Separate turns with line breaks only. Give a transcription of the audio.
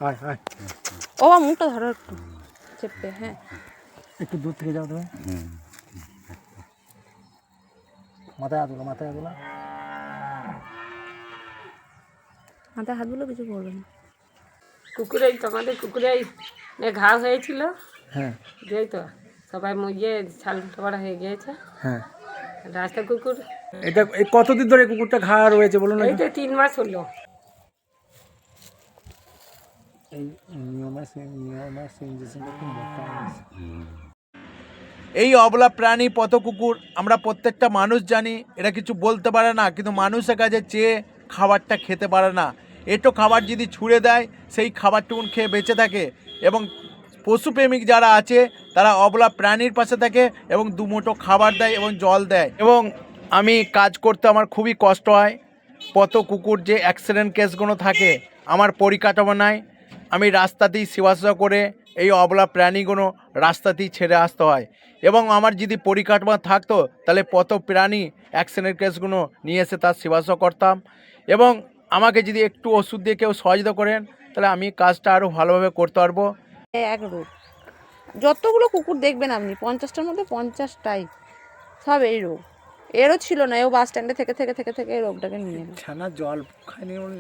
আয় আয়
ও মুখটা ধরো একটু চেপে, হ্যাঁ
একটু দূর থেকে যাও তুমি। মাথায় হাত মাথায় হাত
মাথায় হাতগুলো কিছু করবে না।
কুকুরে তোমাদের কুকুরে ঘা হয়েছিল,
হ্যাঁ
যেই তো সবাই ইয়ে ছাল টোপড়া হয়ে গিয়েছে।
হ্যাঁ।
রাস্তা কুকুর
এটা এই কতদিন ধরে কুকুরটা ঘা রয়েছে বলুন না
এই
একটু?
তো 3 মাস হলো।
এই ইঞ্জেকশনটা খুব দরকার আছে।
এই অবলা প্রাণী পথ কুকুর আমরা প্রত্যেকটা মানুষ জানি, এরা কিছু বলতে পারে না, কিন্তু মানুষের কাছে চেয়ে খাবারটা খেতে পারে না। একটু খাবার যদি ছুঁড়ে দেয় সেই খাবারটুকুন খেয়ে বেঁচে থাকে। এবং পশুপ্রেমিক যারা আছে তারা অবলা প্রাণীর পাশে থাকে এবং দুমুঠো খাবার দেয় এবং জল দেয়। এবং আমি কাজ করতে আমার খুবই কষ্ট হয়। পথ কুকুর যে অ্যাক্সিডেন্ট কেসগুলো থাকে আমার পরিকাঠামো নাই, আমি রাস্তাতেই সেবা করে এই অবলা প্রাণীগুলো রাস্তাতেই ছেড়ে আসতে হয়। এবং আমার যদি পরিকাঠামো থাকতো তাহলে পথ প্রাণী অ্যাক্সিডেন্ট কেসগুলো নিয়ে এসে তার সেবা করতাম। এবং আমাকে যদি একটু ওষুধ দিয়ে কেউ সহযোগিতা করেন তাহলে আমি কাজটা আরও ভালোভাবে করতে পারবো।
এক রোগ, যতগুলো কুকুর দেখবেন আপনি 50টার মধ্যে 50টাই সব এই রোগ। এরও ছিল না, এও বাস স্ট্যান্ডে থেকে থেকে থেকে থেকে এই রোগটাকে নিয়ে এলো।
ছানা জল খায়নি বলে